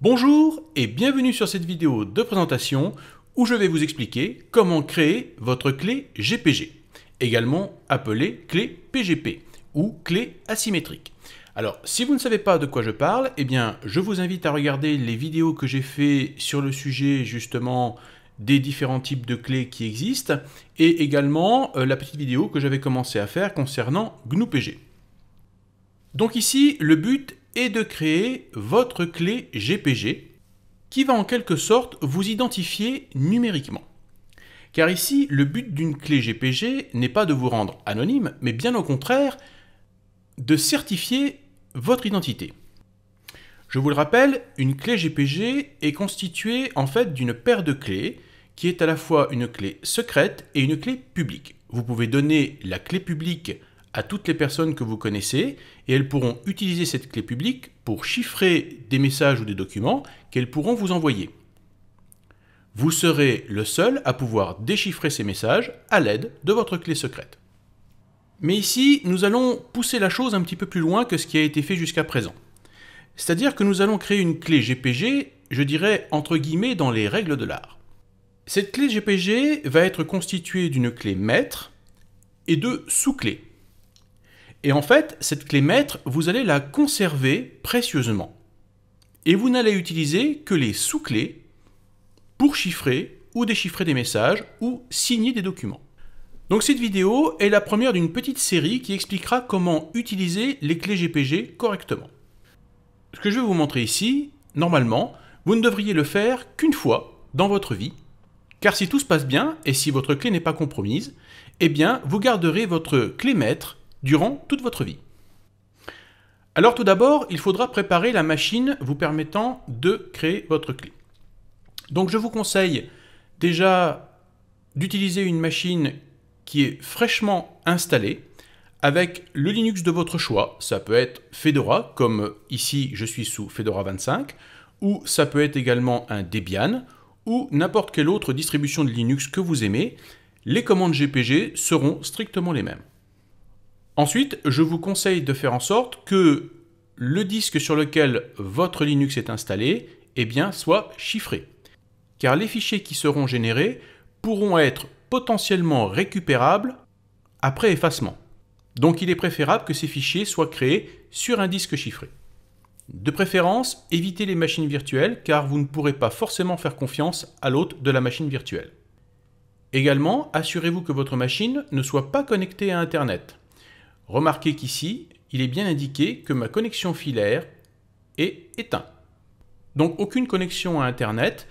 Bonjour et bienvenue sur cette vidéo de présentation où je vais vous expliquer comment créer votre clé GPG, également appelée clé PGP ou clé asymétrique. Alors, si vous ne savez pas de quoi je parle, eh bien, je vous invite à regarder les vidéos que j'ai fait sur le sujet justement des différents types de clés qui existent et également la petite vidéo que j'avais commencé à faire concernant GNU-PG. Donc ici, le but est de créer votre clé GPG qui va en quelque sorte vous identifier numériquement. Car ici, le but d'une clé GPG n'est pas de vous rendre anonyme, mais bien au contraire, de certifier votre identité. Je vous le rappelle, une clé GPG est constituée en fait d'une paire de clés qui est à la fois une clé secrète et une clé publique. Vous pouvez donner la clé publique à toutes les personnes que vous connaissez et elles pourront utiliser cette clé publique pour chiffrer des messages ou des documents qu'elles pourront vous envoyer. Vous serez le seul à pouvoir déchiffrer ces messages à l'aide de votre clé secrète. Mais ici, nous allons pousser la chose un petit peu plus loin que ce qui a été fait jusqu'à présent. C'est-à-dire que nous allons créer une clé GPG, je dirais entre guillemets dans les règles de l'art. Cette clé GPG va être constituée d'une clé maître et de sous-clés. Et en fait, cette clé maître, vous allez la conserver précieusement. Et vous n'allez utiliser que les sous-clés pour chiffrer ou déchiffrer des messages ou signer des documents. Donc cette vidéo est la première d'une petite série qui expliquera comment utiliser les clés GPG correctement. Ce que je vais vous montrer ici, normalement, vous ne devriez le faire qu'une fois dans votre vie, car si tout se passe bien et si votre clé n'est pas compromise, eh bien vous garderez votre clé maître durant toute votre vie. Alors tout d'abord, il faudra préparer la machine vous permettant de créer votre clé. Donc je vous conseille déjà d'utiliser une machine qui est fraîchement installée avec le Linux de votre choix. Ça peut être Fedora, comme ici je suis sous Fedora 25, ou ça peut être également un Debian, ou n'importe quelle autre distribution de Linux que vous aimez. Les commandes GPG seront strictement les mêmes. Ensuite, je vous conseille de faire en sorte que le disque sur lequel votre Linux est installé soit chiffré. Car les fichiers qui seront générés pourront être potentiellement récupérables après effacement. Donc il est préférable que ces fichiers soient créés sur un disque chiffré. De préférence, évitez les machines virtuelles car vous ne pourrez pas forcément faire confiance à l'hôte de la machine virtuelle. Également, assurez-vous que votre machine ne soit pas connectée à Internet. Remarquez qu'ici, il est bien indiqué que ma connexion filaire est éteinte. Donc aucune connexion à Internet,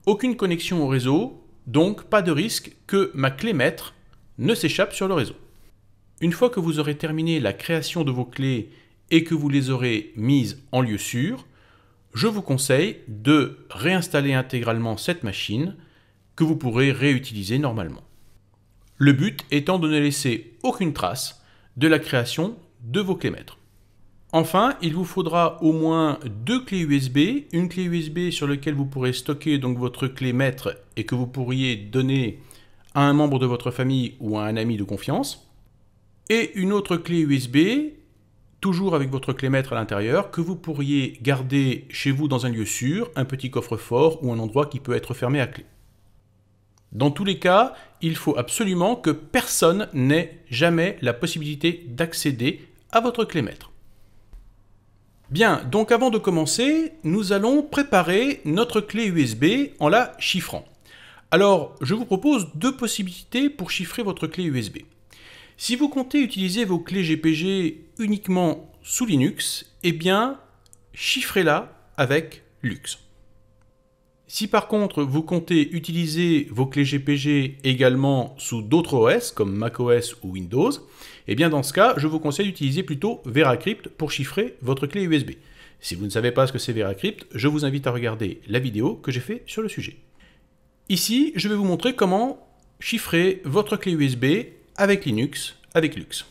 aucune connexion au réseau, donc pas de risque que ma clé maître ne s'échappe sur le réseau. Une fois que vous aurez terminé la création de vos clés et que vous les aurez mises en lieu sûr, je vous conseille de réinstaller intégralement cette machine que vous pourrez réutiliser normalement. Le but étant de ne laisser aucune trace de la création de vos clés maîtres. Enfin, il vous faudra au moins deux clés USB, une clé USB sur laquelle vous pourrez stocker donc votre clé maître et que vous pourriez donner à un membre de votre famille ou à un ami de confiance, et une autre clé USB, toujours avec votre clé maître à l'intérieur, que vous pourriez garder chez vous dans un lieu sûr, un petit coffre-fort ou un endroit qui peut être fermé à clé. Dans tous les cas, il faut absolument que personne n'ait jamais la possibilité d'accéder à votre clé maître. Bien, donc avant de commencer, nous allons préparer notre clé USB en la chiffrant. Alors, je vous propose deux possibilités pour chiffrer votre clé USB. Si vous comptez utiliser vos clés GPG uniquement sous Linux, chiffrez-la avec Lux. Si par contre vous comptez utiliser vos clés GPG également sous d'autres OS comme macOS ou Windows, dans ce cas, je vous conseille d'utiliser plutôt VeraCrypt pour chiffrer votre clé USB. Si vous ne savez pas ce que c'est VeraCrypt, je vous invite à regarder la vidéo que j'ai faite sur le sujet. Ici, je vais vous montrer comment chiffrer votre clé USB avec Linux, avec Lux.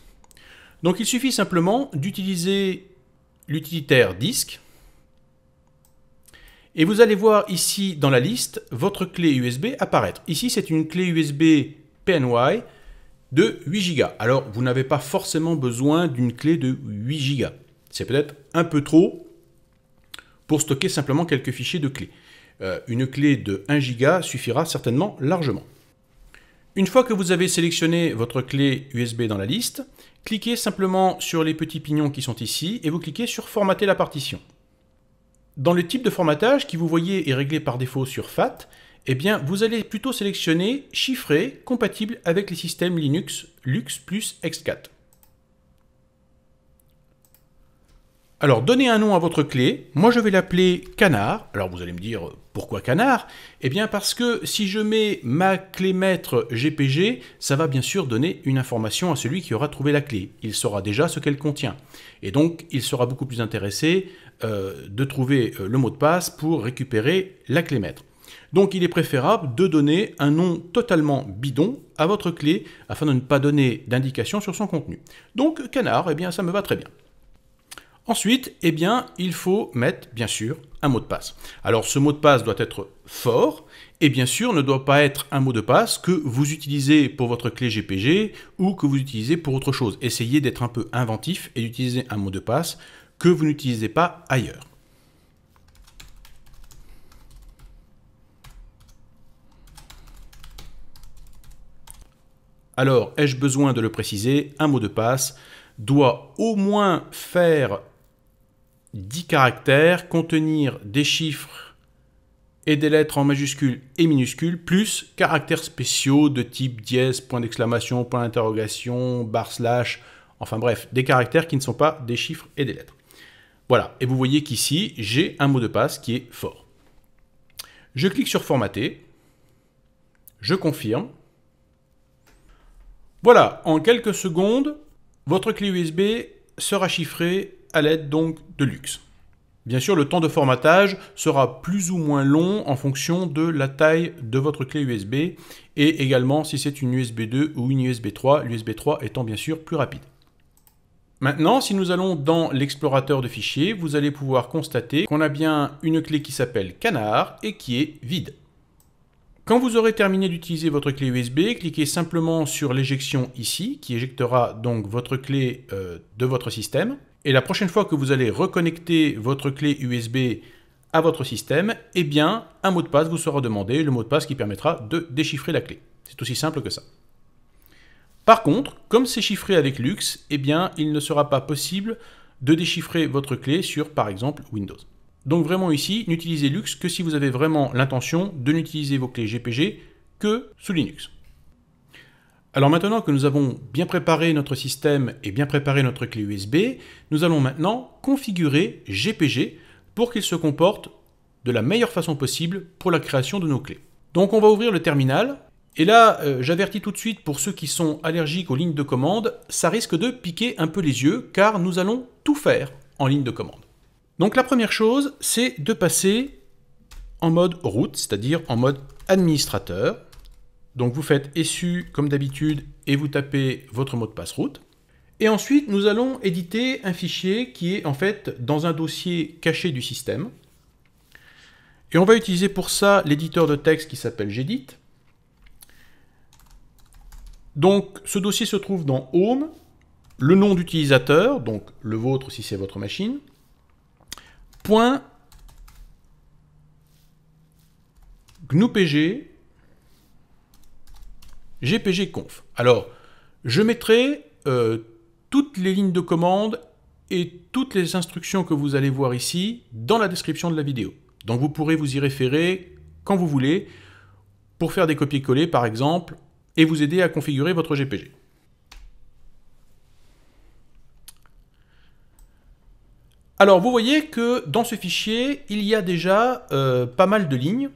Donc il suffit simplement d'utiliser l'utilitaire disque. Et vous allez voir ici dans la liste votre clé USB apparaître. Ici, c'est une clé USB PNY de 8 Go. Alors, vous n'avez pas forcément besoin d'une clé de 8 Go. C'est peut-être un peu trop pour stocker simplement quelques fichiers de clés. Une clé de 1 Go suffira certainement largement. Une fois que vous avez sélectionné votre clé USB dans la liste, cliquez simplement sur les petits pignons qui sont ici et vous cliquez sur Formater la partition. Dans le type de formatage qui vous voyez est réglé par défaut sur FAT, eh bien vous allez plutôt sélectionner Chiffré compatible avec les systèmes Linux Lux plus X4. Alors donnez un nom à votre clé, moi je vais l'appeler Canard. Alors vous allez me dire pourquoi Canard? Eh bien parce que si je mets ma clé maître GPG, ça va bien sûr donner une information à celui qui aura trouvé la clé. Il saura déjà ce qu'elle contient. Et donc il sera beaucoup plus intéressé de trouver le mot de passe pour récupérer la clé maître. Donc il est préférable de donner un nom totalement bidon à votre clé afin de ne pas donner d'indication sur son contenu. Donc Canard, eh bien ça me va très bien. Ensuite, eh bien, il faut mettre, bien sûr, un mot de passe. Alors, ce mot de passe doit être fort et, bien sûr, ne doit pas être un mot de passe que vous utilisez pour votre clé GPG ou que vous utilisez pour autre chose. Essayez d'être un peu inventif et d'utiliser un mot de passe que vous n'utilisez pas ailleurs. Alors, ai-je besoin de le préciser? Un mot de passe doit au moins faire 10 caractères, contenir des chiffres et des lettres en majuscules et minuscules, plus caractères spéciaux de type dièse, point d'exclamation, point d'interrogation, barre slash, enfin bref, des caractères qui ne sont pas des chiffres et des lettres. Voilà, et vous voyez qu'ici, j'ai un mot de passe qui est fort. Je clique sur Formater, je confirme. Voilà, en quelques secondes, votre clé USB sera chiffrée à l'aide donc de Lux. Bien sûr, le temps de formatage sera plus ou moins long en fonction de la taille de votre clé USB et également si c'est une USB 2 ou une USB 3, l'USB 3 étant bien sûr plus rapide. Maintenant, si nous allons dans l'explorateur de fichiers, vous allez pouvoir constater qu'on a bien une clé qui s'appelle Canard et qui est vide. Quand vous aurez terminé d'utiliser votre clé USB, cliquez simplement sur l'éjection ici, qui éjectera donc votre clé de votre système. Et la prochaine fois que vous allez reconnecter votre clé USB à votre système, eh bien, un mot de passe vous sera demandé, le mot de passe qui permettra de déchiffrer la clé. C'est aussi simple que ça. Par contre, comme c'est chiffré avec Lux, eh bien, il ne sera pas possible de déchiffrer votre clé sur, par exemple, Windows. Donc vraiment ici, n'utilisez Lux que si vous avez vraiment l'intention de n'utiliser vos clés GPG que sous Linux. Alors maintenant que nous avons bien préparé notre système et bien préparé notre clé USB, nous allons maintenant configurer GPG pour qu'il se comporte de la meilleure façon possible pour la création de nos clés. Donc on va ouvrir le terminal, et là j'avertis tout de suite pour ceux qui sont allergiques aux lignes de commande, ça risque de piquer un peu les yeux car nous allons tout faire en ligne de commande. Donc la première chose, c'est de passer en mode root, c'est-à-dire en mode administrateur. Donc vous faites SU comme d'habitude et vous tapez votre mot de passe root. Et ensuite, nous allons éditer un fichier qui est en fait dans un dossier caché du système. Et on va utiliser pour ça l'éditeur de texte qui s'appelle Gedit. Donc ce dossier se trouve dans Home, le nom d'utilisateur, donc le vôtre si c'est votre machine, .gnupg gpgconf. Alors, je mettrai toutes les lignes de commande et toutes les instructions que vous allez voir ici dans la description de la vidéo. Donc vous pourrez vous y référer quand vous voulez pour faire des copier-coller par exemple et vous aider à configurer votre GPG. Alors vous voyez que dans ce fichier, il y a déjà pas mal de lignes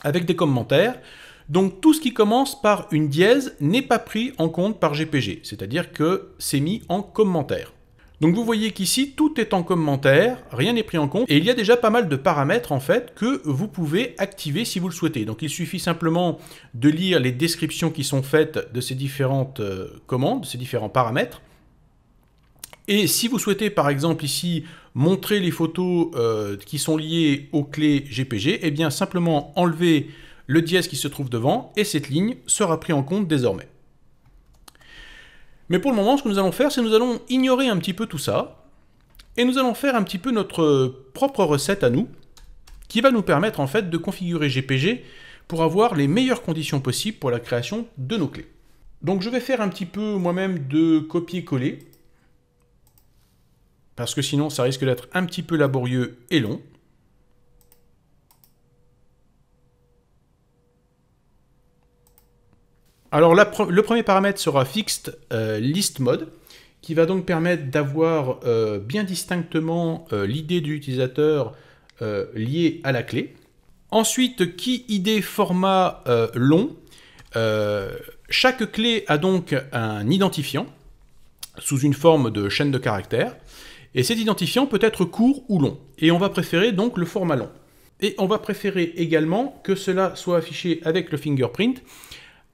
avec des commentaires. Donc tout ce qui commence par une dièse n'est pas pris en compte par GPG, c'est-à-dire que c'est mis en commentaire. Donc vous voyez qu'ici, tout est en commentaire, rien n'est pris en compte, et il y a déjà pas mal de paramètres en fait que vous pouvez activer si vous le souhaitez. Donc il suffit simplement de lire les descriptions qui sont faites de ces différentes commandes, de ces différents paramètres. Et si vous souhaitez par exemple ici montrer les photos qui sont liées aux clés GPG, eh bien simplement enlever le dièse qui se trouve devant et cette ligne sera prise en compte désormais. Mais pour le moment, ce que nous allons faire, c'est que nous allons ignorer un petit peu tout ça Et nous allons faire un petit peu notre propre recette à nous, qui va nous permettre en fait de configurer GPG pour avoir les meilleures conditions possibles pour la création de nos clés. Donc je vais faire un petit peu moi-même de copier-coller, parce que sinon ça risque d'être un petit peu laborieux et long. Alors le premier paramètre sera Fixed List Mode, qui va donc permettre d'avoir bien distinctement l'ID de l'utilisateur liée à la clé. Ensuite, key ID format long. Chaque clé a donc un identifiant sous une forme de chaîne de caractères. Et cet identifiant peut être court ou long. Et on va préférer donc le format long. Et on va préférer également que cela soit affiché avec le fingerprint.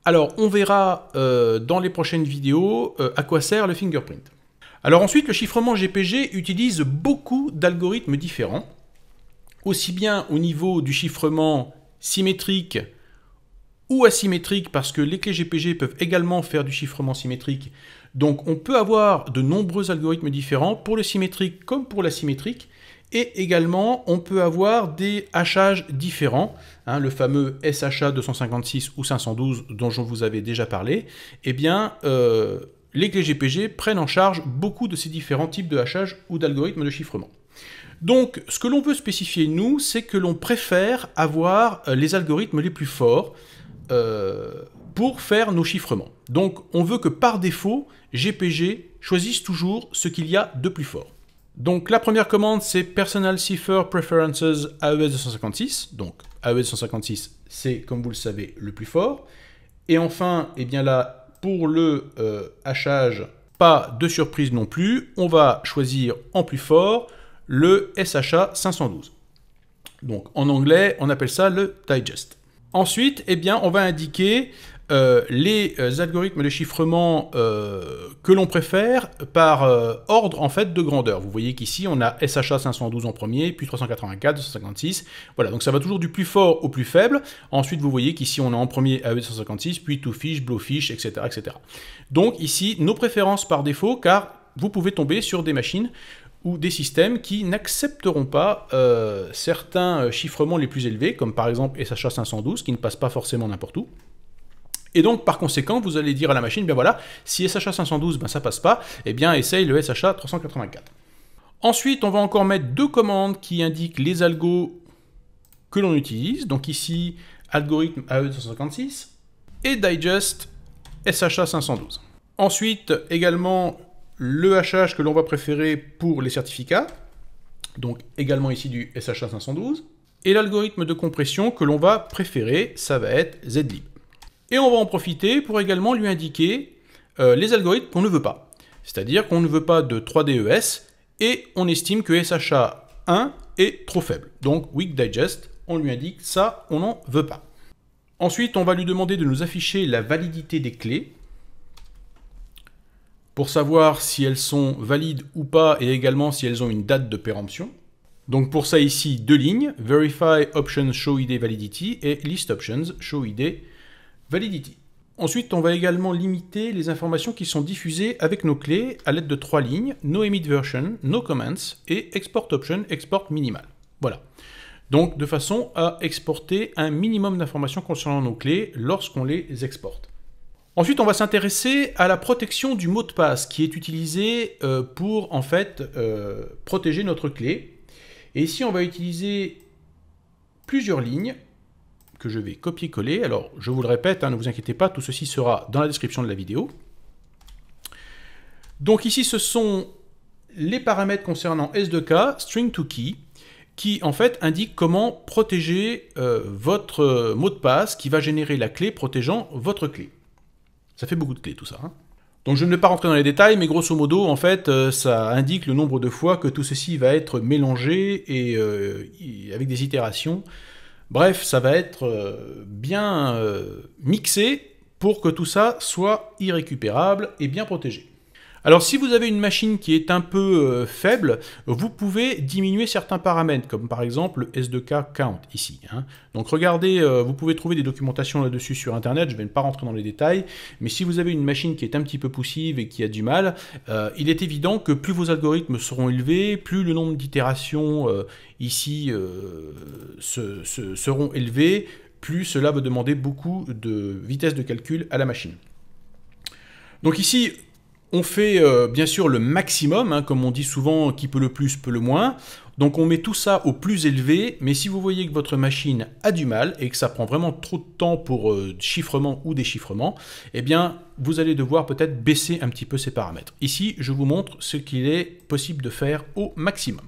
Alors, on verra dans les prochaines vidéos à quoi sert le fingerprint. Alors ensuite, le chiffrement GPG utilise beaucoup d'algorithmes différents, aussi bien au niveau du chiffrement symétrique ou asymétrique, parce que les clés GPG peuvent également faire du chiffrement symétrique. Donc on peut avoir de nombreux algorithmes différents pour le symétrique comme pour l'asymétrique. Et également, on peut avoir des hashages différents, hein, le fameux SHA 256 ou 512 dont je vous avais déjà parlé. Eh bien, les clés GPG prennent en charge beaucoup de ces différents types de hashages ou d'algorithmes de chiffrement. Donc, ce que l'on veut spécifier, nous, c'est que l'on préfère avoir les algorithmes les plus forts pour faire nos chiffrements. Donc, on veut que par défaut, GPG choisisse toujours ce qu'il y a de plus fort. Donc la première commande, c'est Personal Cipher Preferences AES 256. Donc AES 256, c'est, comme vous le savez, le plus fort. Et enfin, eh bien là, pour le hachage, pas de surprise non plus, on va choisir en plus fort le SHA 512. Donc en anglais, on appelle ça le digest. Ensuite, eh bien, on va indiquer les algorithmes de chiffrement que l'on préfère par ordre en fait de grandeur. Vous voyez qu'ici on a SHA 512 en premier, puis 384, 256. Voilà, donc ça va toujours du plus fort au plus faible. Ensuite, vous voyez qu'ici on a en premier AES 256, puis Twofish, Blowfish, etc., etc. Donc ici, nos préférences par défaut, car vous pouvez tomber sur des machines ou des systèmes qui n'accepteront pas certains chiffrements les plus élevés, comme par exemple SHA 512, qui ne passe pas forcément n'importe où. Et donc, par conséquent, vous allez dire à la machine, bien voilà, si SHA 512, ben ça passe pas, eh bien, essaye le SHA 384. Ensuite, on va encore mettre deux commandes qui indiquent les algos que l'on utilise. Donc ici, algorithme AES 256 et digest SHA 512. Ensuite, également, le hachage que l'on va préférer pour les certificats. Donc, également ici du SHA 512. Et l'algorithme de compression que l'on va préférer, ça va être zlib. Et on va en profiter pour également lui indiquer les algorithmes qu'on ne veut pas. C'est-à-dire qu'on ne veut pas de 3DES et on estime que SHA 1 est trop faible. Donc Weak Digest, on lui indique ça, on n'en veut pas. Ensuite, on va lui demander de nous afficher la validité des clés pour savoir si elles sont valides ou pas et également si elles ont une date de péremption. Donc pour ça ici, deux lignes, Verify Options Show ID Validity et List Options Show ID Validity. Ensuite, on va également limiter les informations qui sont diffusées avec nos clés à l'aide de trois lignes, No Emit Version, No Comments et Export Option, Export Minimal. Voilà. Donc, de façon à exporter un minimum d'informations concernant nos clés lorsqu'on les exporte. Ensuite, on va s'intéresser à la protection du mot de passe qui est utilisé pour, en fait, protéger notre clé. Et ici, on va utiliser plusieurs lignes que je vais copier-coller. Alors, je vous le répète, ne vous inquiétez pas, tout ceci sera dans la description de la vidéo. Donc ici, ce sont les paramètres concernant S2K, String to Key, qui en fait indiquent comment protéger votre mot de passe qui va générer la clé protégeant votre clé. Ça fait beaucoup de clés tout ça. Donc je ne vais pas rentrer dans les détails, mais grosso modo, en fait, ça indique le nombre de fois que tout ceci va être mélangé et avec des itérations. Bref, ça va être bien mixé pour que tout ça soit irrécupérable et bien protégé. Alors si vous avez une machine qui est un peu faible, vous pouvez diminuer certains paramètres, comme par exemple le S2K count ici. Donc regardez, vous pouvez trouver des documentations là-dessus sur Internet, je ne vais pas rentrer dans les détails, mais si vous avez une machine qui est un petit peu poussive et qui a du mal, il est évident que plus vos algorithmes seront élevés, plus le nombre d'itérations ici seront élevés, plus cela va demander beaucoup de vitesse de calcul à la machine. Donc ici, on fait bien sûr le maximum, comme on dit souvent, qui peut le plus, peut le moins. Donc on met tout ça au plus élevé, mais si vous voyez que votre machine a du mal et que ça prend vraiment trop de temps pour chiffrement ou déchiffrement, eh bien vous allez devoir peut-être baisser un petit peu ces paramètres. Ici, je vous montre ce qu'il est possible de faire au maximum.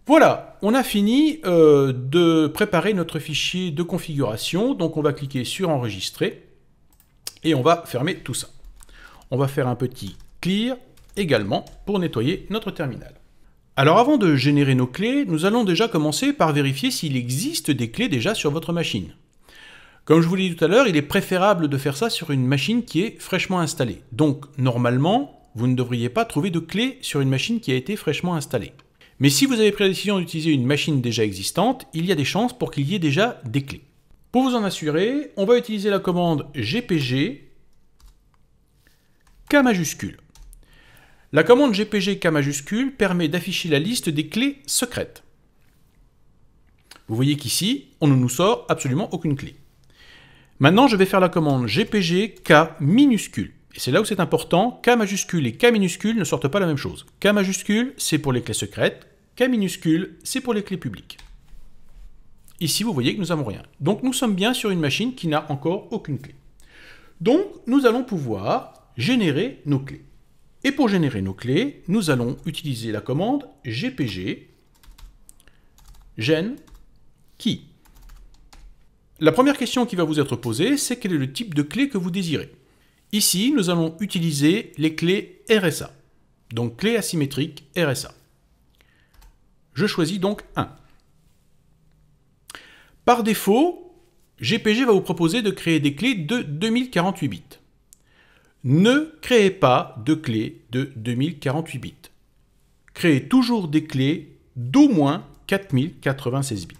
Voilà, on a fini de préparer notre fichier de configuration. Donc on va cliquer sur enregistrer et on va fermer tout ça. On va faire un petit clear également pour nettoyer notre terminal. Alors avant de générer nos clés, nous allons déjà commencer par vérifier s'il existe des clés déjà sur votre machine. Comme je vous l'ai dit tout à l'heure, il est préférable de faire ça sur une machine qui est fraîchement installée. Donc normalement, vous ne devriez pas trouver de clés sur une machine qui a été fraîchement installée. Mais si vous avez pris la décision d'utiliser une machine déjà existante, il y a des chances pour qu'il y ait déjà des clés. Pour vous en assurer, on va utiliser la commande gpg K majuscule. La commande gpg K majuscule permet d'afficher la liste des clés secrètes. Vous voyez qu'ici, on ne nous sort absolument aucune clé. Maintenant, je vais faire la commande gpg K minuscule. Et c'est là où c'est important, K majuscule et K minuscule ne sortent pas la même chose. K majuscule, c'est pour les clés secrètes. K minuscule, c'est pour les clés publiques. Ici, vous voyez que nous n'avons rien. Donc, nous sommes bien sur une machine qui n'a encore aucune clé. Donc, nous allons pouvoir générer nos clés. Et pour générer nos clés, nous allons utiliser la commande gpg gen key. La première question qui va vous être posée, c'est quel est le type de clé que vous désirez. Ici, nous allons utiliser les clés RSA, donc clé asymétrique RSA. Je choisis donc 1. Par défaut, GPG va vous proposer de créer des clés de 2048 bits. Ne créez pas de clés de 2048 bits. Créez toujours des clés d'au moins 4096 bits.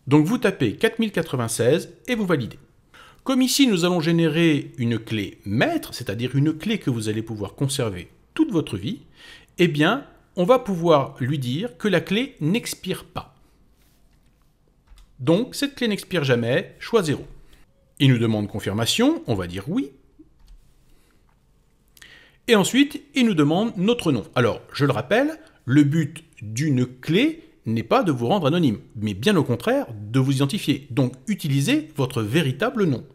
Donc vous tapez 4096 et vous validez. Comme ici nous allons générer une clé maître, c'est-à-dire une clé que vous allez pouvoir conserver toute votre vie, eh bien on va pouvoir lui dire que la clé n'expire pas. Donc cette clé n'expire jamais, choix 0. Il nous demande confirmation, on va dire oui. Et ensuite, il nous demande notre nom. Alors, je le rappelle, le but d'une clé n'est pas de vous rendre anonyme, mais bien au contraire, de vous identifier. Donc, utilisez votre véritable nom.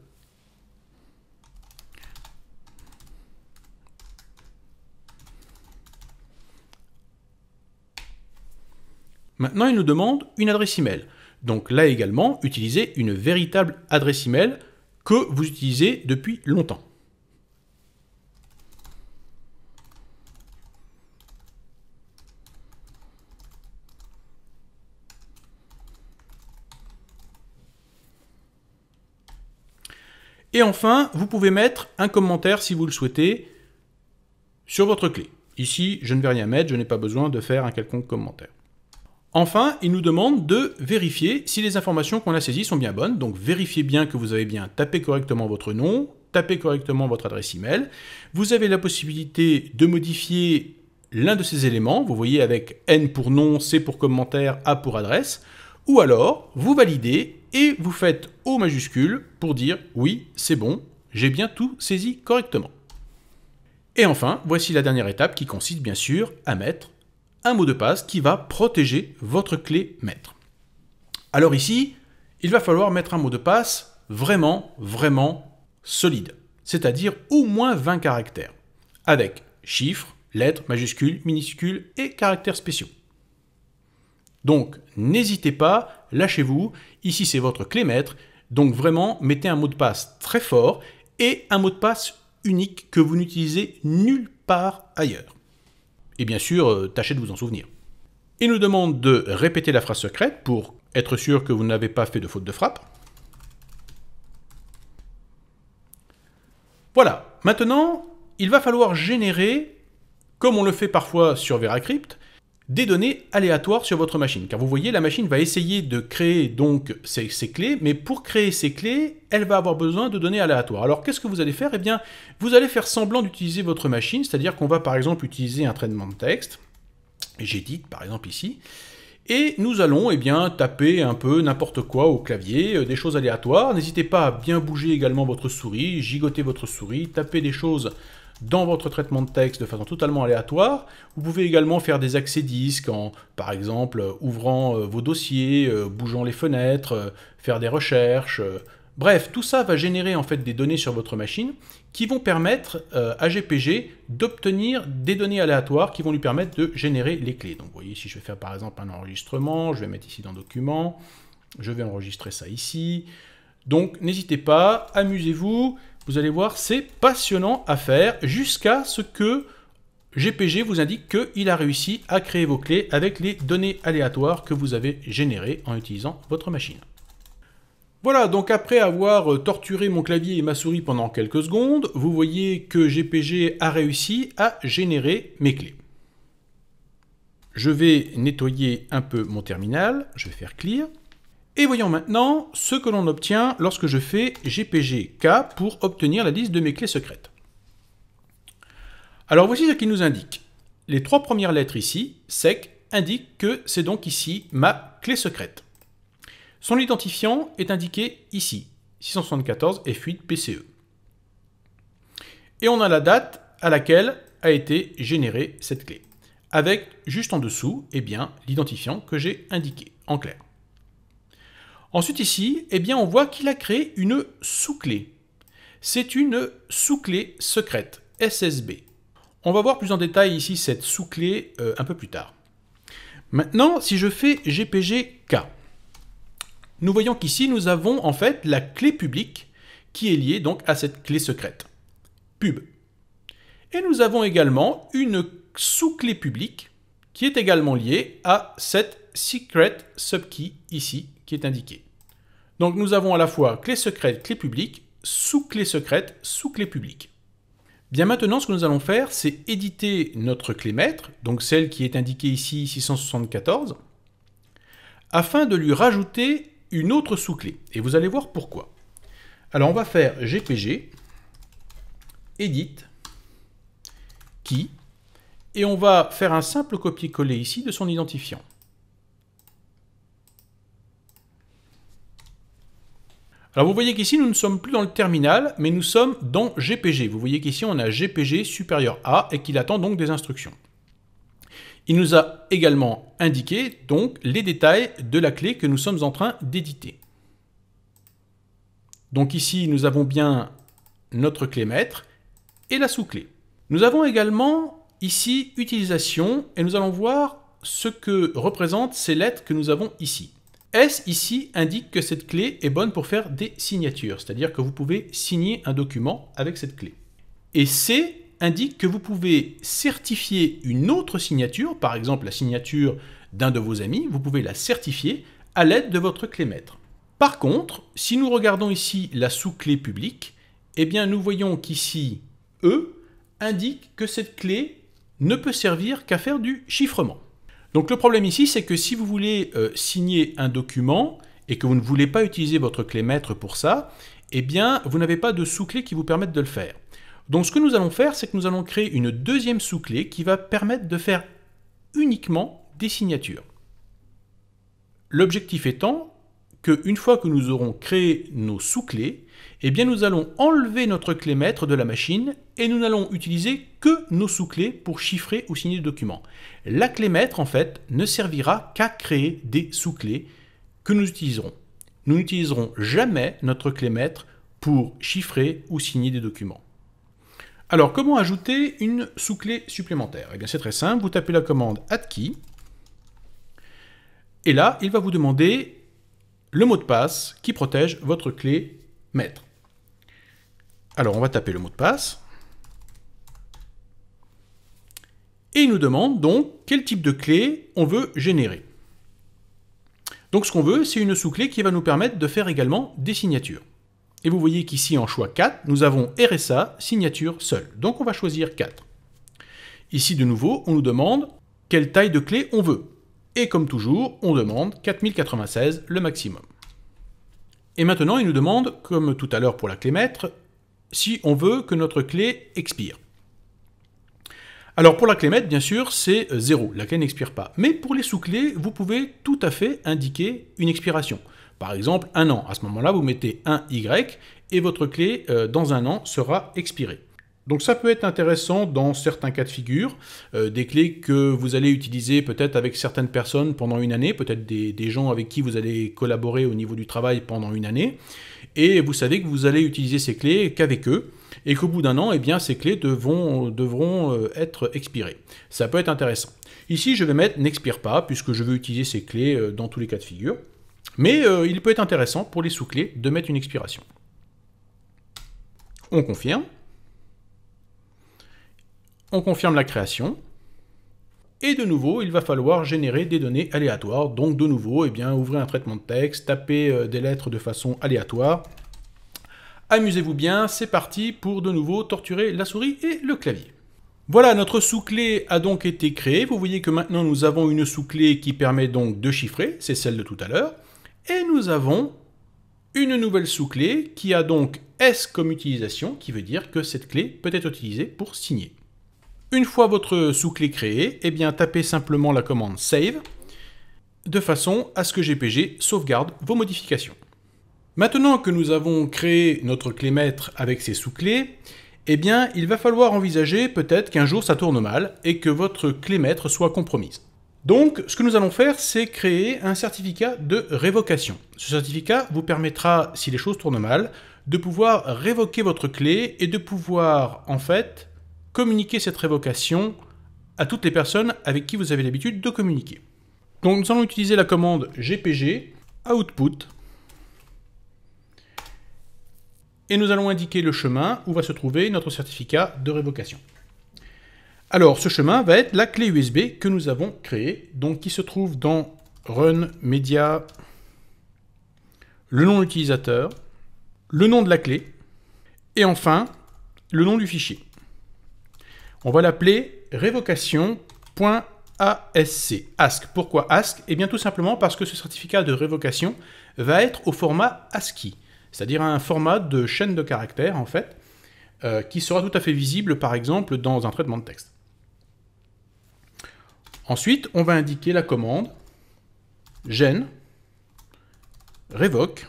Maintenant, il nous demande une adresse email. Donc là également, utilisez une véritable adresse email que vous utilisez depuis longtemps. Et enfin, vous pouvez mettre un commentaire si vous le souhaitez sur votre clé. Ici, je ne vais rien mettre, je n'ai pas besoin de faire un quelconque commentaire. Enfin, il nous demande de vérifier si les informations qu'on a saisies sont bien bonnes. Donc vérifiez bien que vous avez bien tapé correctement votre nom, tapé correctement votre adresse email. Vous avez la possibilité de modifier l'un de ces éléments. Vous voyez avec N pour nom, C pour commentaire, A pour adresse. Ou alors, vous validez et vous faites O majuscule pour dire oui, c'est bon, j'ai bien tout saisi correctement. Et enfin, voici la dernière étape qui consiste bien sûr à mettre un mot de passe qui va protéger votre clé maître. Alors ici, il va falloir mettre un mot de passe vraiment solide, c'est-à-dire au moins 20 caractères, avec chiffres, lettres, majuscules, minuscules et caractères spéciaux. Donc, n'hésitez pas, lâchez-vous, ici c'est votre clé maître, donc vraiment mettez un mot de passe très fort et un mot de passe unique que vous n'utilisez nulle part ailleurs. Et bien sûr, tâchez de vous en souvenir. Il nous demande de répéter la phrase secrète pour être sûr que vous n'avez pas fait de faute de frappe. Voilà, maintenant, il va falloir générer comme on le fait parfois sur VeraCrypt, des données aléatoires sur votre machine. Car vous voyez, la machine va essayer de créer donc ces clés, mais pour créer ces clés, elle va avoir besoin de données aléatoires. Alors qu'est-ce que vous allez faire? Eh bien, vous allez faire semblant d'utiliser votre machine, c'est-à-dire qu'on va par exemple utiliser un traitement de texte, j'édite par exemple ici, et nous allons taper un peu n'importe quoi au clavier, des choses aléatoires. N'hésitez pas à bien bouger également votre souris, gigoter votre souris, taper des choses dans votre traitement de texte de façon totalement aléatoire. Vous pouvez également faire des accès disques en, par exemple, ouvrant vos dossiers, bougeant les fenêtres, faire des recherches. Bref, tout ça va générer en fait des données sur votre machine qui vont permettre à GPG d'obtenir des données aléatoires qui vont lui permettre de générer les clés. Donc vous voyez, si je vais faire par exemple un enregistrement, je vais mettre ici dans Documents, je vais enregistrer ça ici. Donc n'hésitez pas, amusez-vous. Vous allez voir, c'est passionnant à faire jusqu'à ce que GPG vous indique qu'il a réussi à créer vos clés avec les données aléatoires que vous avez générées en utilisant votre machine. Voilà, donc après avoir torturé mon clavier et ma souris pendant quelques secondes, vous voyez que GPG a réussi à générer mes clés. Je vais nettoyer un peu mon terminal, je vais faire clear. Et voyons maintenant ce que l'on obtient lorsque je fais GPG-K pour obtenir la liste de mes clés secrètes. Alors voici ce qu'il nous indique. Les 3 premières lettres ici, SEC, indiquent que c'est donc ici ma clé secrète. Son identifiant est indiqué ici, 674 F8 PCE. Et on a la date à laquelle a été générée cette clé, avec juste en dessous l'identifiant que j'ai indiqué en clair. Ensuite ici, on voit qu'il a créé une sous-clé. C'est une sous-clé secrète, SSB. On va voir plus en détail ici cette sous-clé un peu plus tard. Maintenant, si je fais GPG-K, nous voyons qu'ici nous avons en fait la clé publique qui est liée donc à cette clé secrète, pub. Et nous avons également une sous-clé publique qui est également liée à cette secret subkey ici qui est indiquée. Donc nous avons à la fois clé secrète, clé publique, sous-clé secrète, sous-clé publique. Bien maintenant, ce que nous allons faire, c'est éditer notre clé maître, donc celle qui est indiquée ici 674, afin de lui rajouter une autre sous-clé. Et vous allez voir pourquoi. Alors on va faire GPG, edit, key, et on va faire un simple copier-coller ici de son identifiant. Alors vous voyez qu'ici nous ne sommes plus dans le terminal, mais nous sommes dans GPG. Vous voyez qu'ici on a GPG supérieur à et qu'il attend donc des instructions. Il nous a également indiqué donc les détails de la clé que nous sommes en train d'éditer. Donc ici nous avons bien notre clé maître et la sous-clé. Nous avons également ici utilisation et nous allons voir ce que représentent ces lettres que nous avons ici. S ici indique que cette clé est bonne pour faire des signatures, c'est-à-dire que vous pouvez signer un document avec cette clé. Et C indique que vous pouvez certifier une autre signature, par exemple la signature d'un de vos amis, vous pouvez la certifier à l'aide de votre clé maître. Par contre, si nous regardons ici la sous-clé publique, nous voyons qu'ici E indique que cette clé ne peut servir qu'à faire du chiffrement. Donc le problème ici, c'est que si vous voulez signer un document et que vous ne voulez pas utiliser votre clé maître pour ça, vous n'avez pas de sous-clé qui vous permette de le faire. Donc ce que nous allons faire, c'est que nous allons créer une deuxième sous-clé qui va permettre de faire uniquement des signatures. L'objectif étant qu'une fois que nous aurons créé nos sous-clés, nous allons enlever notre clé maître de la machine et nous n'allons utiliser que nos sous-clés pour chiffrer ou signer le document. La clé maître, en fait, ne servira qu'à créer des sous-clés que nous utiliserons. Nous n'utiliserons jamais notre clé maître pour chiffrer ou signer des documents. Alors, comment ajouter une sous-clé supplémentaire? C'est très simple, vous tapez la commande add-key, et là, il va vous demander le mot de passe qui protège votre clé maître. Alors, on va taper le mot de passe. Et il nous demande donc quel type de clé on veut générer. Donc, ce qu'on veut, c'est une sous-clé qui va nous permettre de faire également des signatures. Et vous voyez qu'ici, en choix 4, nous avons RSA, signature seule. Donc, on va choisir 4. Ici, de nouveau, on nous demande quelle taille de clé on veut. Et comme toujours, on demande 4096, le maximum. Et maintenant, il nous demande, comme tout à l'heure pour la clé maître, si on veut que notre clé expire. Alors pour la clé maître, bien sûr, c'est 0, la clé n'expire pas. Mais pour les sous-clés, vous pouvez tout à fait indiquer une expiration. Par exemple, 1 an. À ce moment-là, vous mettez un Y et votre clé, dans 1 an, sera expirée. Donc ça peut être intéressant dans certains cas de figure, des clés que vous allez utiliser peut-être avec certaines personnes pendant une année, peut-être des gens avec qui vous allez collaborer au niveau du travail pendant une année, et vous savez que vous allez utiliser ces clés qu'avec eux, et qu'au bout d'un an, eh bien, ces clés devront être expirées. Ça peut être intéressant. Ici, je vais mettre « n'expire pas » puisque je veux utiliser ces clés dans tous les cas de figure, mais il peut être intéressant pour les sous-clés de mettre une expiration. On confirme. On confirme la création, et de nouveau, il va falloir générer des données aléatoires. Donc de nouveau, eh bien, ouvrez un traitement de texte, tapez des lettres de façon aléatoire. Amusez-vous bien, c'est parti pour de nouveau torturer la souris et le clavier. Voilà, notre sous-clé a donc été créée. Vous voyez que maintenant nous avons une sous-clé qui permet donc de chiffrer, c'est celle de tout à l'heure, et nous avons une nouvelle sous-clé qui a donc S comme utilisation, qui veut dire que cette clé peut être utilisée pour signer. Une fois votre sous-clé créée, eh bien, tapez simplement la commande Save, de façon à ce que GPG sauvegarde vos modifications. Maintenant que nous avons créé notre clé maître avec ses sous-clés, eh bien, il va falloir envisager peut-être qu'un jour ça tourne mal et que votre clé maître soit compromise. Donc, ce que nous allons faire, c'est créer un certificat de révocation. Ce certificat vous permettra, si les choses tournent mal, de pouvoir révoquer votre clé et de pouvoir, en fait, communiquer cette révocation à toutes les personnes avec qui vous avez l'habitude de communiquer. Donc nous allons utiliser la commande gpg output et nous allons indiquer le chemin où va se trouver notre certificat de révocation. Alors ce chemin va être la clé USB que nous avons créée, donc qui se trouve dans Run Media, le nom de l'utilisateur, le nom de la clé et enfin le nom du fichier. On va l'appeler révocation.asc. ASC. Pourquoi ASC? Eh bien tout simplement parce que ce certificat de révocation va être au format ASCII, c'est-à-dire un format de chaîne de caractères en fait, qui sera tout à fait visible par exemple dans un traitement de texte. Ensuite, on va indiquer la commande gen révoque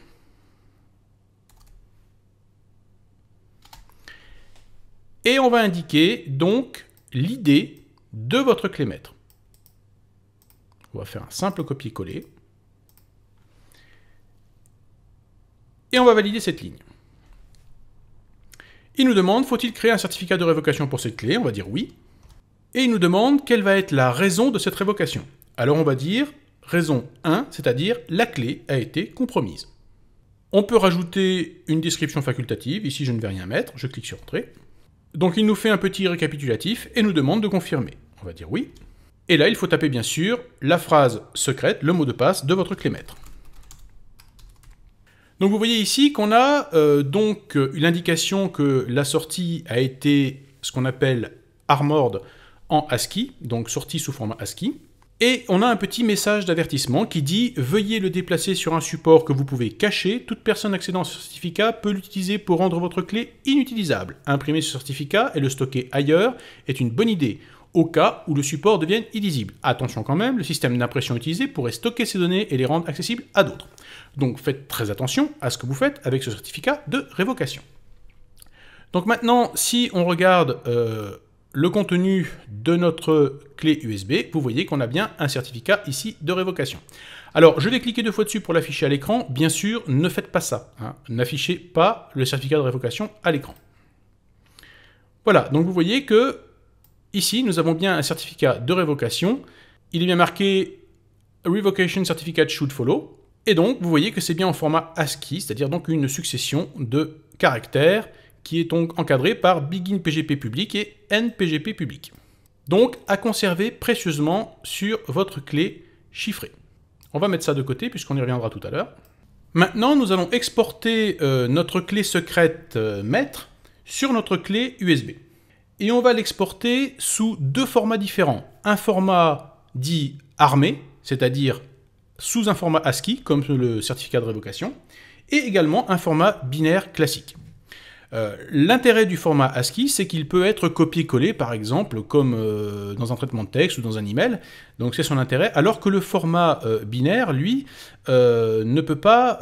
et on va indiquer donc l'ID de votre clé maître. On va faire un simple copier-coller. Et on va valider cette ligne. Il nous demande, faut-il créer un certificat de révocation pour cette clé? On va dire oui. Et il nous demande quelle va être la raison de cette révocation. Alors on va dire raison 1, c'est-à-dire la clé a été compromise. On peut rajouter une description facultative. Ici, je ne vais rien mettre. Je clique sur Entrée. Donc il nous fait un petit récapitulatif et nous demande de confirmer. On va dire oui. Et là, il faut taper bien sûr la phrase secrète, le mot de passe de votre clé maître. Donc vous voyez ici qu'on a donc l'indication que la sortie a été ce qu'on appelle armored en ASCII, donc sortie sous format ASCII. Et on a un petit message d'avertissement qui dit « Veuillez le déplacer sur un support que vous pouvez cacher. Toute personne accédant à ce certificat peut l'utiliser pour rendre votre clé inutilisable. Imprimer ce certificat et le stocker ailleurs est une bonne idée, au cas où le support devienne illisible. Attention quand même, le système d'impression utilisé pourrait stocker ces données et les rendre accessibles à d'autres. Donc faites très attention à ce que vous faites avec ce certificat de révocation. » Donc maintenant, si on regarde le contenu de notre clé USB, vous voyez qu'on a bien un certificat ici de révocation. Alors, je vais cliquer 2 fois dessus pour l'afficher à l'écran. Bien sûr, ne faites pas ça. Hein. N'affichez pas le certificat de révocation à l'écran. Voilà, donc vous voyez que ici, nous avons bien un certificat de révocation. Il est bien marqué « Revocation Certificate should follow ». Et donc, vous voyez que c'est bien en format ASCII, c'est-à-dire donc une succession de caractères qui est donc encadré par Begin PGP public et End PGP public. Donc, à conserver précieusement sur votre clé chiffrée. On va mettre ça de côté puisqu'on y reviendra tout à l'heure. Maintenant, nous allons exporter notre clé secrète maître sur notre clé USB. et on va l'exporter sous deux formats différents. Un format dit armé, c'est-à-dire sous un format ASCII, comme le certificat de révocation, et également un format binaire classique. L'intérêt du format ASCII, c'est qu'il peut être copié-collé, par exemple, comme dans un traitement de texte ou dans un email. Donc c'est son intérêt, alors que le format binaire, lui, ne peut pas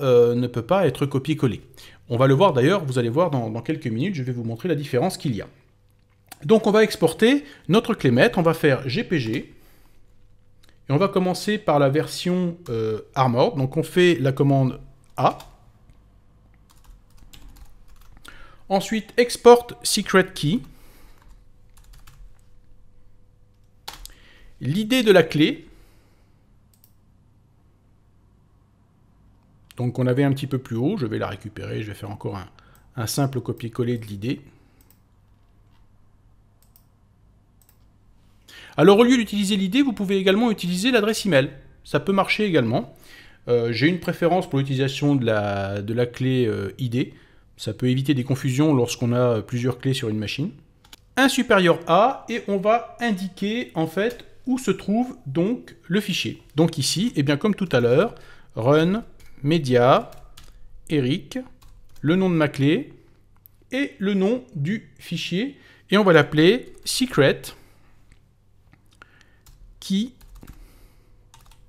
être copié-collé. On va le voir d'ailleurs, vous allez voir dans quelques minutes, je vais vous montrer la différence qu'il y a. Donc on va exporter notre clé maître, on va faire GPG, et on va commencer par la version Armored. Donc on fait la commande A. Ensuite, export secret key. L'idée de la clé. Donc on avait un petit peu plus haut, je vais la récupérer, je vais faire encore un simple copier-coller de l'idée. Alors au lieu d'utiliser l'idée, vous pouvez également utiliser l'adresse email. Ça peut marcher également. J'ai une préférence pour l'utilisation de la clé ID. Ça peut éviter des confusions lorsqu'on a plusieurs clés sur une machine. Un supérieur A, et on va indiquer en fait où se trouve donc le fichier. Donc ici, et bien comme tout à l'heure, run, media, Eric, le nom de ma clé et le nom du fichier. Et on va l'appeler secret key.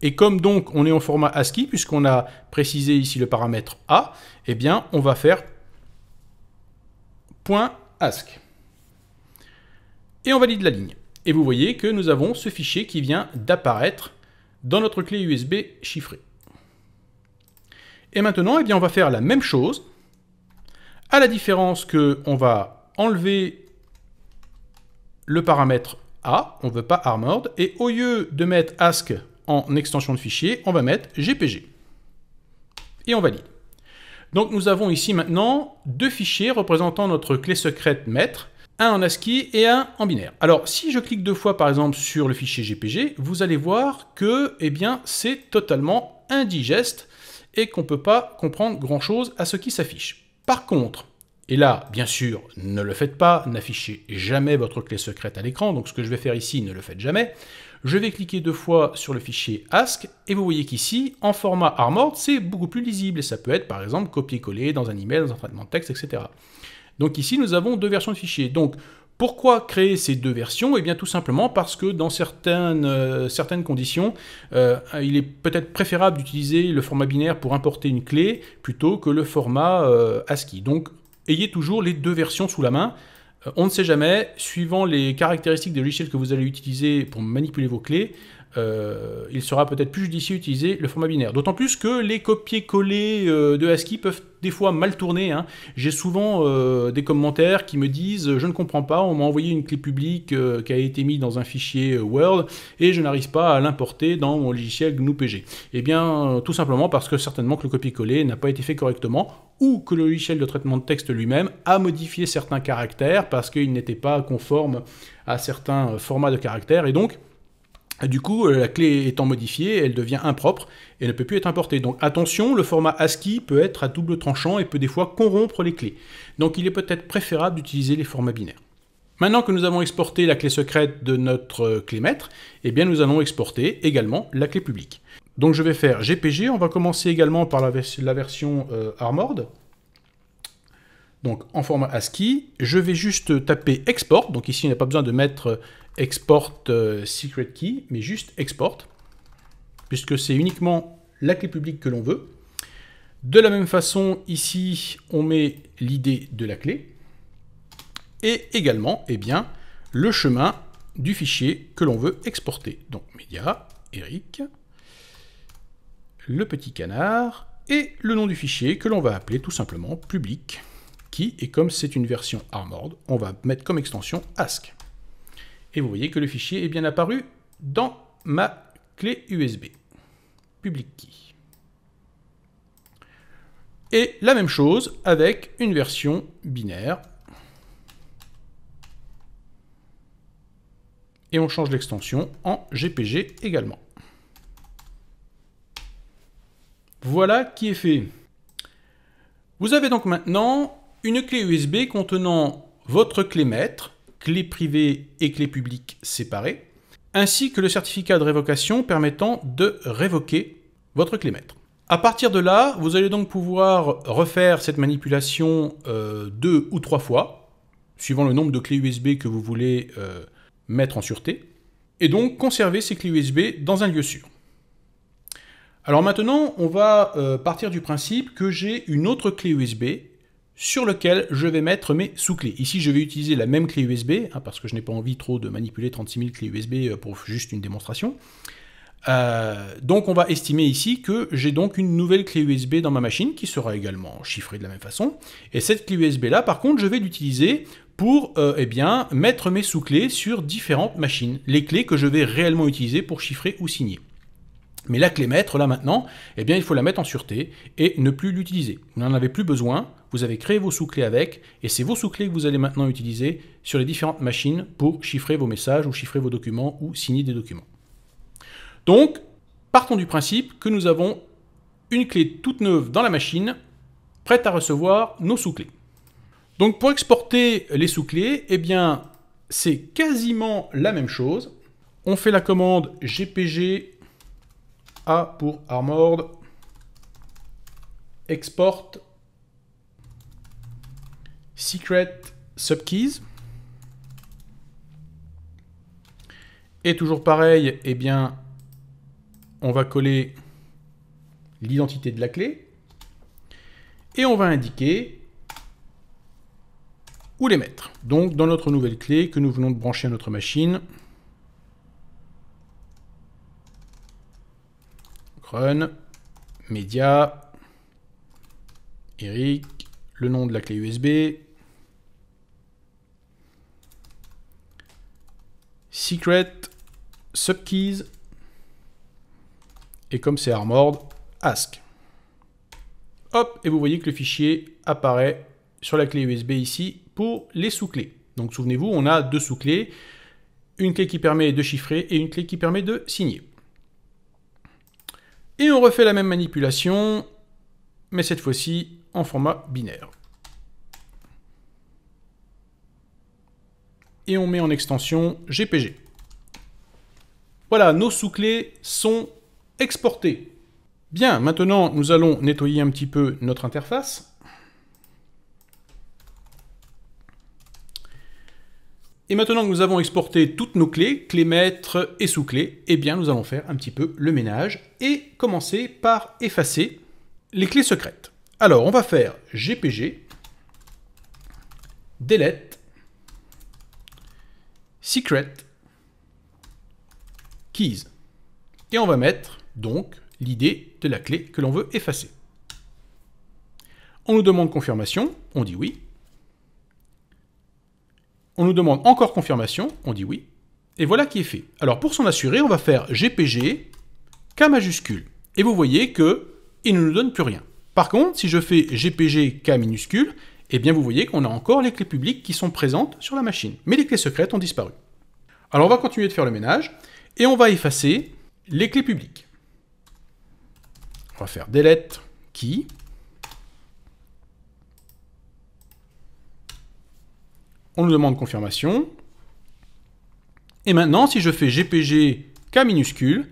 Et comme donc on est en format ASCII, puisqu'on a précisé ici le paramètre A, eh bien on va faire .ask. Et on valide la ligne. Et vous voyez que nous avons ce fichier qui vient d'apparaître dans notre clé USB chiffrée. Et maintenant, eh bien, on va faire la même chose, à la différence qu'on va enlever le paramètre A, on ne veut pas Armored, et au lieu de mettre ask en extension de fichier, on va mettre GPG. Et on valide. Donc nous avons ici maintenant deux fichiers représentant notre clé secrète maître, un en ASCII et un en binaire. Alors si je clique deux fois par exemple sur le fichier GPG, vous allez voir que eh bien, c'est totalement indigeste et qu'on ne peut pas comprendre grand-chose à ce qui s'affiche. Par contre, et là bien sûr ne le faites pas, n'affichez jamais votre clé secrète à l'écran, donc ce que je vais faire ici, ne le faites jamais. Je vais cliquer deux fois sur le fichier ASC, et vous voyez qu'ici, en format Armored, c'est beaucoup plus lisible, et ça peut être par exemple copier-coller dans un email, dans un traitement de texte, etc. Donc ici, nous avons deux versions de fichiers. Donc, pourquoi créer ces deux versions? Eh bien tout simplement parce que dans certaines conditions, il est peut-être préférable d'utiliser le format binaire pour importer une clé, plutôt que le format ASCII. Donc, ayez toujours les deux versions sous la main. On ne sait jamais, suivant les caractéristiques de logiciel que vous allez utiliser pour manipuler vos clés, il sera peut-être plus judicieux d'utiliser le format binaire. D'autant plus que les copier-coller de ASCII peuvent des fois mal tourner. Hein. J'ai souvent des commentaires qui me disent « Je ne comprends pas, on m'a envoyé une clé publique qui a été mise dans un fichier Word et je n'arrive pas à l'importer dans mon logiciel GNU-PG. » Eh bien, tout simplement parce que certainement que le copier-coller n'a pas été fait correctement ou que le logiciel de traitement de texte lui-même a modifié certains caractères parce qu'il n'était pas conforme à certains formats de caractères et donc du coup, la clé étant modifiée, elle devient impropre et ne peut plus être importée. Donc attention, le format ASCII peut être à double tranchant et peut des fois corrompre les clés. Donc il est peut-être préférable d'utiliser les formats binaires. Maintenant que nous avons exporté la clé secrète de notre clé maître, eh bien nous allons exporter également la clé publique. Donc je vais faire GPG, on va commencer également par la version Armored. Donc en format ASCII, je vais juste taper export, donc ici il n'y a pas besoin de mettre export secret key, mais juste export, puisque c'est uniquement la clé publique que l'on veut. De la même façon, ici, on met l'ID de la clé, et également, eh bien, le chemin du fichier que l'on veut exporter. Donc, média, Eric, le petit canard, et le nom du fichier que l'on va appeler tout simplement public, qui, et comme c'est une version Armored, on va mettre comme extension ASC. Et vous voyez que le fichier est bien apparu dans ma clé USB. Public key. Et la même chose avec une version binaire. Et on change l'extension en GPG également. Voilà qui est fait. Vous avez donc maintenant une clé USB contenant votre clé maître, clé privée et clé publique séparées, ainsi que le certificat de révocation permettant de révoquer votre clé maître. À partir de là, vous allez donc pouvoir refaire cette manipulation 2 ou 3 fois, suivant le nombre de clés USB que vous voulez mettre en sûreté, et donc conserver ces clés USB dans un lieu sûr. Alors maintenant, on va partir du principe que j'ai une autre clé USB sur laquelle je vais mettre mes sous-clés. Ici, je vais utiliser la même clé USB, parce que je n'ai pas envie trop de manipuler 36 000 clés USB pour juste une démonstration. Donc on va estimer ici que j'ai donc une nouvelle clé USB dans ma machine qui sera également chiffrée de la même façon. Et cette clé USB là, par contre, je vais l'utiliser pour mettre mes sous-clés sur différentes machines. Les clés que je vais réellement utiliser pour chiffrer ou signer. Mais la clé maître, là maintenant, il faut la mettre en sûreté et ne plus l'utiliser. Vous n'en avez plus besoin, vous avez créé vos sous-clés avec, et c'est vos sous-clés que vous allez maintenant utiliser sur les différentes machines pour chiffrer vos messages ou chiffrer vos documents ou signer des documents. Donc, partons du principe que nous avons une clé toute neuve dans la machine, prête à recevoir nos sous-clés. Donc pour exporter les sous-clés, c'est quasiment la même chose. On fait la commande GPG A pour Armored, export secret subkeys. Et toujours pareil, on va coller l'identité de la clé et on va indiquer où les mettre. Donc dans notre nouvelle clé que nous venons de brancher à notre machine, run, média, Eric, le nom de la clé USB, secret subkeys, et comme c'est Armored, ask. Hop, et vous voyez que le fichier apparaît sur la clé USB ici pour les sous-clés. Donc souvenez-vous, on a deux sous-clés, une clé qui permet de chiffrer et une clé qui permet de signer. Et on refait la même manipulation, mais cette fois-ci en format binaire. Et on met en extension GPG. Voilà, nos sous-clés sont exportés. Bien, maintenant nous allons nettoyer un petit peu notre interface. Et maintenant que nous avons exporté toutes nos clés, clés maîtres et sous-clés, nous allons faire un petit peu le ménage et commencer par effacer les clés secrètes. Alors, on va faire GPG, delete, secret, keys. Et on va mettre donc l'idée de la clé que l'on veut effacer. On nous demande confirmation, on dit oui. On nous demande encore confirmation, on dit oui. Et voilà qui est fait. Alors pour s'en assurer, on va faire GPG, K majuscule. Et vous voyez qu'il ne nous donne plus rien. Par contre, si je fais GPG, K minuscule, vous voyez qu'on a encore les clés publiques qui sont présentes sur la machine. Mais les clés secrètes ont disparu. Alors on va continuer de faire le ménage et on va effacer les clés publiques. On va faire delete key. On nous demande confirmation. Et maintenant, si je fais GPG K minuscule,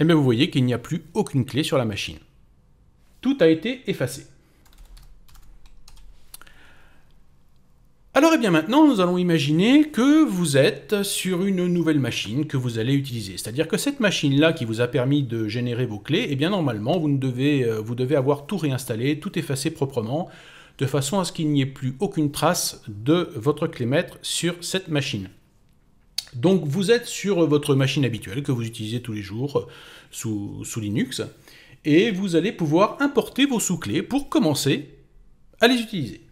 vous voyez qu'il n'y a plus aucune clé sur la machine. Tout a été effacé. Alors maintenant, nous allons imaginer que vous êtes sur une nouvelle machine que vous allez utiliser. C'est-à-dire que cette machine-là qui vous a permis de générer vos clés, normalement, vous devez avoir tout réinstallé, tout effacé proprement, de façon à ce qu'il n'y ait plus aucune trace de votre clé maître sur cette machine. Donc vous êtes sur votre machine habituelle que vous utilisez tous les jours sous Linux, et vous allez pouvoir importer vos sous-clés pour commencer à les utiliser.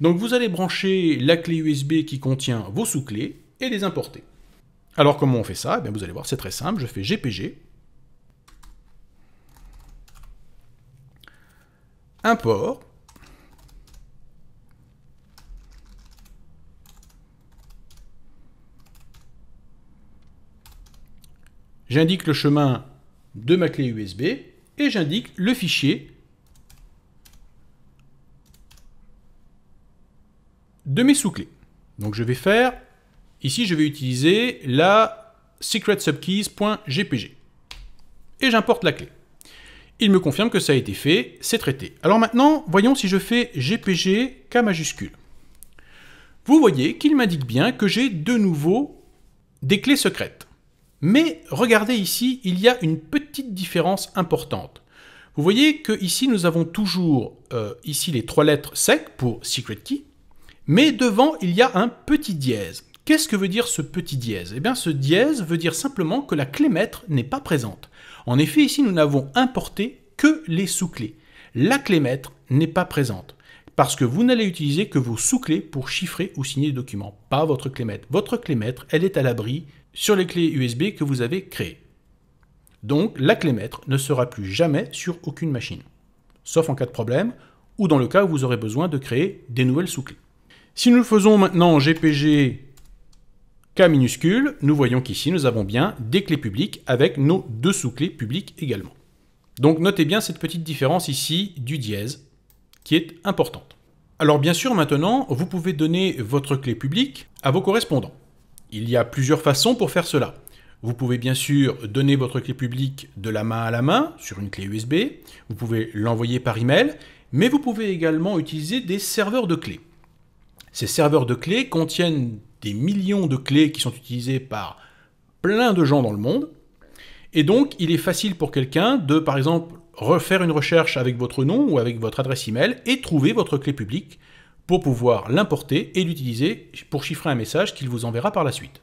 Donc vous allez brancher la clé USB qui contient vos sous-clés et les importer. Alors comment on fait ça? Vous allez voir, c'est très simple, je fais GPG, import, j'indique le chemin de ma clé USB et j'indique le fichier de mes sous-clés. Donc je vais faire, ici je vais utiliser la secretsubkeys.jpg. Et j'importe la clé. Il me confirme que ça a été fait, c'est traité. Alors maintenant, voyons si je fais GPG K majuscule. Vous voyez qu'il m'indique bien que j'ai de nouveau des clés secrètes. Mais regardez ici, il y a une petite différence importante. Vous voyez que ici nous avons toujours ici les 3 lettres SEC pour Secret Key, mais devant il y a un petit dièse. Qu'est-ce que veut dire ce petit dièse? Eh bien ce dièse veut dire simplement que la clé maître n'est pas présente. En effet, ici nous n'avons importé que les sous-clés. La clé maître n'est pas présente. Parce que vous n'allez utiliser que vos sous-clés pour chiffrer ou signer les documents, pas votre clé maître. Votre clé maître, elle est à l'abri sur les clés USB que vous avez créées. Donc, la clé maître ne sera plus jamais sur aucune machine, sauf en cas de problème, ou dans le cas où vous aurez besoin de créer des nouvelles sous-clés. Si nous le faisons maintenant GPG K minuscule, nous voyons qu'ici nous avons bien des clés publiques avec nos 2 sous-clés publiques également. Donc notez bien cette petite différence ici du dièse, qui est importante. Alors bien sûr, maintenant, vous pouvez donner votre clé publique à vos correspondants. Il y a plusieurs façons pour faire cela. Vous pouvez bien sûr donner votre clé publique de la main à la main sur une clé USB, vous pouvez l'envoyer par email, mais vous pouvez également utiliser des serveurs de clés. Ces serveurs de clés contiennent des millions de clés qui sont utilisées par plein de gens dans le monde, et donc il est facile pour quelqu'un de, par exemple, refaire une recherche avec votre nom ou avec votre adresse email et trouver votre clé publique pour pouvoir l'importer et l'utiliser pour chiffrer un message qu'il vous enverra par la suite.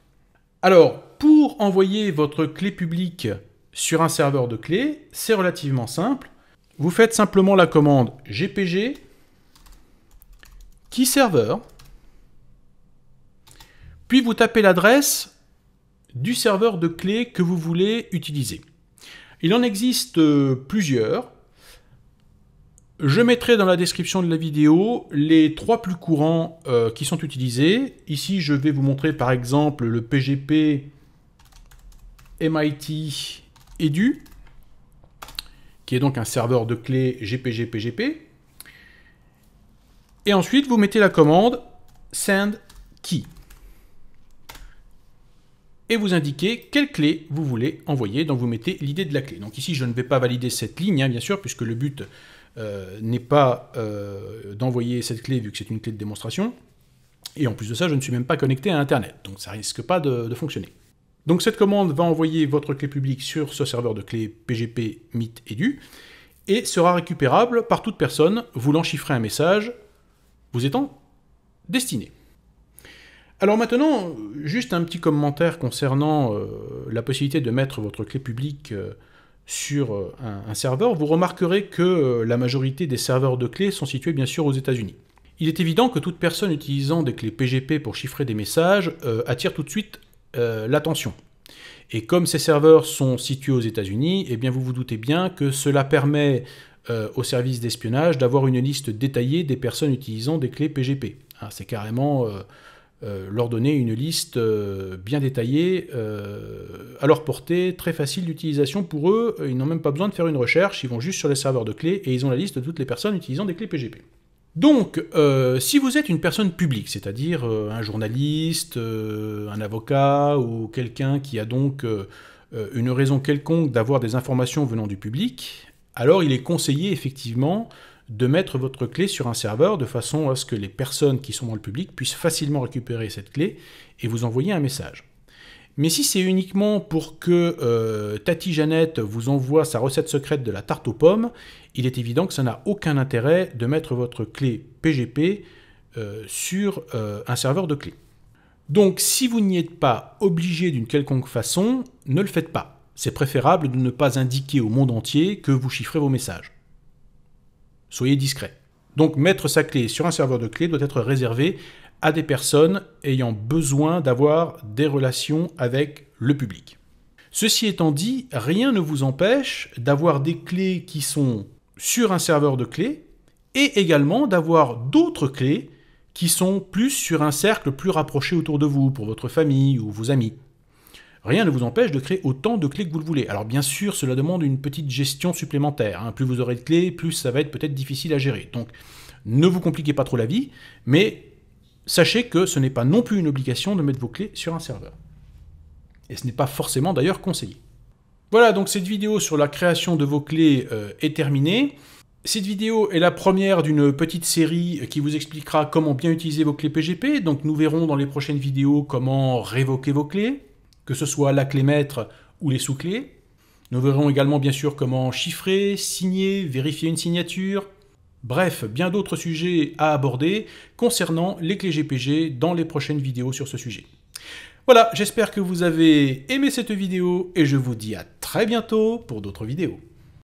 Alors, pour envoyer votre clé publique sur un serveur de clés, c'est relativement simple. Vous faites simplement la commande gpg keyserver, puis vous tapez l'adresse du serveur de clés que vous voulez utiliser. Il en existe plusieurs. Je mettrai dans la description de la vidéo les 3 plus courants qui sont utilisés. Ici, je vais vous montrer par exemple le PGP MIT Edu, qui est donc un serveur de clés GPG-PGP. Et ensuite, vous mettez la commande send key. Et vous indiquez quelle clé vous voulez envoyer, donc vous mettez l'idée de la clé. Donc ici, je ne vais pas valider cette ligne, bien sûr, puisque le but n'est pas d'envoyer cette clé, vu que c'est une clé de démonstration. Et en plus de ça, je ne suis même pas connecté à Internet, donc ça ne risque pas de fonctionner. Donc cette commande va envoyer votre clé publique sur ce serveur de clés PGP MIT Edu, et sera récupérable par toute personne voulant chiffrer un message vous étant destiné. Alors maintenant, juste un petit commentaire concernant la possibilité de mettre votre clé publique sur un serveur. Vous remarquerez que la majorité des serveurs de clés sont situés bien sûr aux États-Unis. Il est évident que toute personne utilisant des clés PGP pour chiffrer des messages attire tout de suite l'attention. Et comme ces serveurs sont situés aux États-Unis, eh bien vous vous doutez bien que cela permet aux services d'espionnage d'avoir une liste détaillée des personnes utilisant des clés PGP. Hein, c'est carrément leur donner une liste bien détaillée à leur portée, très facile d'utilisation pour eux. Ils n'ont même pas besoin de faire une recherche, ils vont juste sur les serveurs de clés et ils ont la liste de toutes les personnes utilisant des clés PGP. Donc, si vous êtes une personne publique, c'est-à-dire un journaliste, un avocat ou quelqu'un qui a donc une raison quelconque d'avoir des informations venant du public, alors il est conseillé effectivement de mettre votre clé sur un serveur de façon à ce que les personnes qui sont dans le public puissent facilement récupérer cette clé et vous envoyer un message. Mais si c'est uniquement pour que Tati Jeannette vous envoie sa recette secrète de la tarte aux pommes, il est évident que ça n'a aucun intérêt de mettre votre clé PGP sur un serveur de clés. Donc si vous n'y êtes pas obligé d'une quelconque façon, ne le faites pas. C'est préférable de ne pas indiquer au monde entier que vous chiffrez vos messages. Soyez discret. Donc mettre sa clé sur un serveur de clés doit être réservé à des personnes ayant besoin d'avoir des relations avec le public. Ceci étant dit, rien ne vous empêche d'avoir des clés qui sont sur un serveur de clés et également d'avoir d'autres clés qui sont plus sur un cercle plus rapproché autour de vous, pour votre famille ou vos amis. Rien ne vous empêche de créer autant de clés que vous le voulez. Alors bien sûr, cela demande une petite gestion supplémentaire. Hein. Plus vous aurez de clés, plus ça va être peut-être difficile à gérer. Donc ne vous compliquez pas trop la vie, mais sachez que ce n'est pas non plus une obligation de mettre vos clés sur un serveur. Et ce n'est pas forcément d'ailleurs conseillé. Voilà, donc cette vidéo sur la création de vos clés est terminée. Cette vidéo est la première d'une petite série qui vous expliquera comment bien utiliser vos clés PGP. Donc nous verrons dans les prochaines vidéos comment révoquer vos clés, que ce soit la clé maître ou les sous-clés. Nous verrons également bien sûr comment chiffrer, signer, vérifier une signature. Bref, bien d'autres sujets à aborder concernant les clés GPG dans les prochaines vidéos sur ce sujet. Voilà, j'espère que vous avez aimé cette vidéo et je vous dis à très bientôt pour d'autres vidéos.